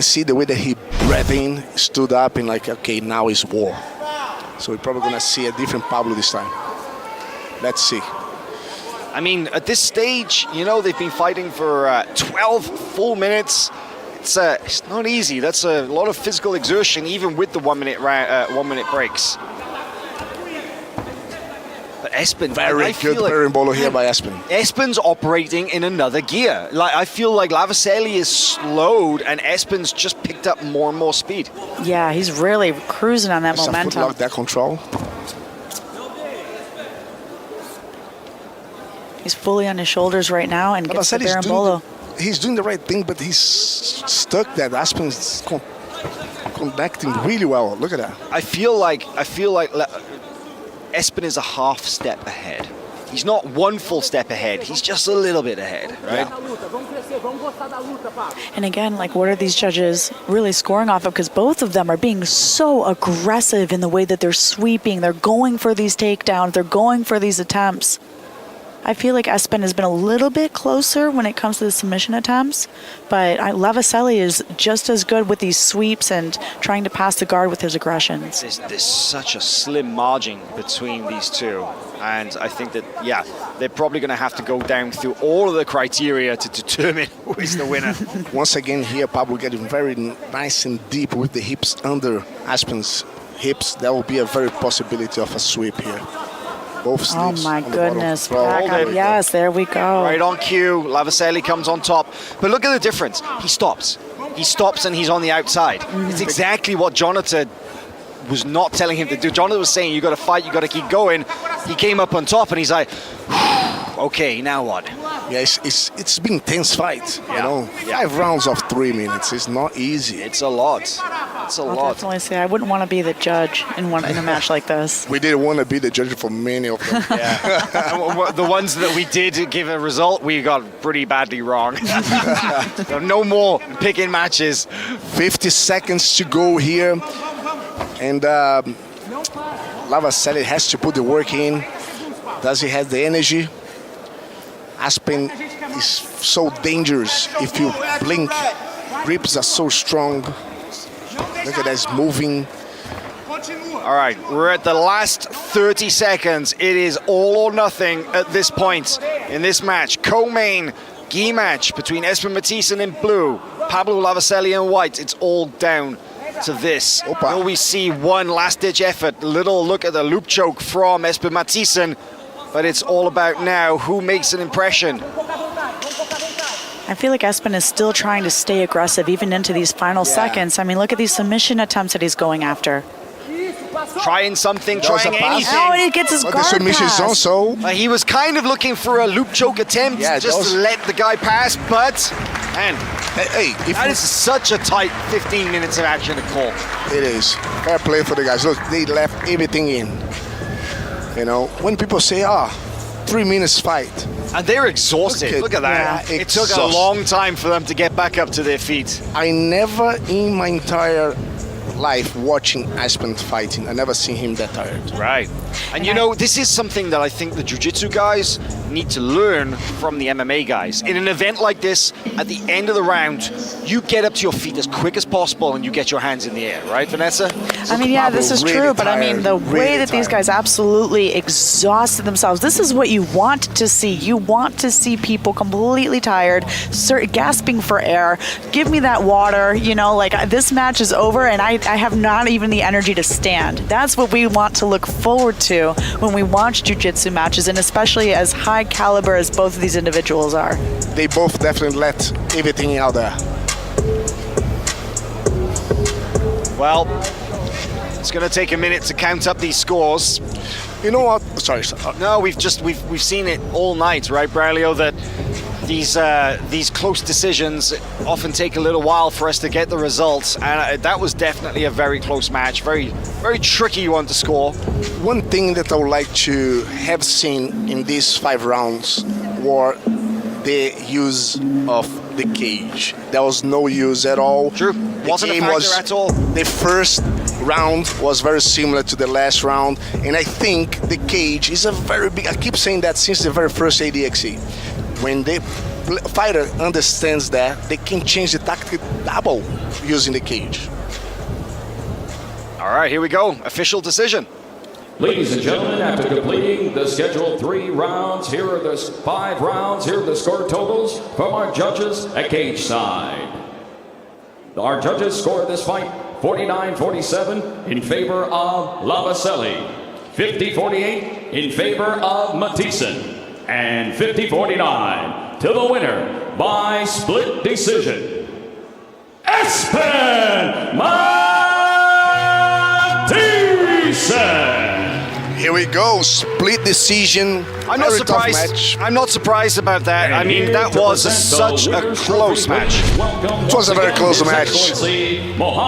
See the way that he breathed in, stood up, and like, okay, now is war. So we're probably gonna see a different Pablo this time. Let's see. I mean, at this stage, you know, they've been fighting for 12 full minutes. It's not easy. That's a lot of physical exertion, even with the 1 minute breaks. But Espen, very good berimbolo here by Espen. Espen's operating in another gear. Like, I feel like Lavaselli is slowed and Espen's just picked up more and more speed. Yeah, he's really cruising on that momentum. Footlock, that control. He's fully on his shoulders right now and gets the berimbolo. He's doing the right thing, but he's stuck that. Espen's connecting really well. Look at that. I feel like Espen is a half step ahead. He's not one full step ahead. He's just a little bit ahead, right? Yeah. And again, like, what are these judges really scoring off of? Because both of them are being so aggressive in the way that they're sweeping. They're going for these takedowns. They're going for these attempts. I feel like Espen has been a little bit closer when it comes to the submission attempts, but Lavaselli is just as good with these sweeps and trying to pass the guard with his aggressions. There's such a slim margin between these two, and I think that, yeah, they're probably going to have to go down through all of the criteria to determine who is the winner. Once again here, Pablo getting very nice and deep with the hips under Espen's hips. That will be a very possibility of a sweep here. Both sleeves. Oh my goodness. Yes, there we go. Right on cue. Lavaselli comes on top. But look at the difference. He stops. He stops and he's on the outside. It's exactly what Jonathan was not telling him to do. Jonathan was saying, you got to fight, you got to keep going. He came up on top and he's like, okay, now what? Yeah, it's been a tense fight. You know, 5 rounds of 3 minutes is not easy. It's a lot. It's a lot. I'll definitely say I wouldn't want to be the judge in a match like this. We didn't want to be the judge for many of them. Yeah. The ones that we did give a result, we got pretty badly wrong. No more picking matches. 50 seconds to go here. And Lavaselli has to put the work in. Does he have the energy? Espen is so dangerous. If you blink, grips are so strong. Look at that, it's moving. All right, we're at the last 30 seconds. It is all or nothing at this point in this match. Co-main gi match between Espen Mathiesen in blue, Pablo Lavaselli in white. It's all down to this. Will we see one last-ditch effort? Little look at the loop choke from Espen Mathiesen. But it's all about now who makes an impression. I feel like Espen is still trying to stay aggressive even into these final seconds. I mean, look at these submission attempts that he's going after. Trying something, trying anything. Oh, and he gets his guard the submission pass. is also. He was kind of looking for a loop choke attempt just to let the guy pass, but man, that is such a tight 15 minutes of action to call. It is. Fair play for the guys. Look, they left everything in. You know, when people say, 3 minutes fight. And they're exhausted. Look at that. Yeah, it took a long time for them to get back up to their feet. I never in my entire life watching Espen fighting, I never seen him that tired. Right. And you know, this is something that I think the jiu-jitsu guys need to learn from the MMA guys. In an event like this, at the end of the round, you get up to your feet as quick as possible and you get your hands in the air, right, Vanessa? I mean, yeah, this is true, but I mean, the way that these guys absolutely exhausted themselves, this is what you want to see. You want to see people completely tired, gasping for air. Give me that water, you know, like this match is over and I have not even the energy to stand. That's what we want to look forward to when we watch jiu-jitsu matches, and especially as high caliber as both of these individuals are. They both definitely let everything out there. Well, it's going to take a minute to count up these scores. You know what? Sorry. No, we've seen it all night, right, Braulio? That these close decisions often take a little while for us to get the results, and that was definitely a very close match, very tricky one to score. One thing that I would like to have seen in these 5 rounds were the use of the cage. There was no use at all. True. Wasn't a factor at all. The first round was very similar to the last round, and I think the cage is a very big, I keep saying that since the very first ADXC. When they fighter understands that they can change the tactic double using the cage. All right, here we go. Official decision. Ladies and gentlemen, after completing the scheduled 3 rounds, here are the 5 rounds. Here are the score totals from our judges at cage side. Our judges scored this fight 49-47 in favor of Lavaselli, 50-48 in favor of Mathiesen, and 50-49 to the winner by split decision, Espen Mathiesen. Here we go, split decision. I'm not surprised. I'm not surprised about that. I mean, that was such a close match. It was a very close match. Both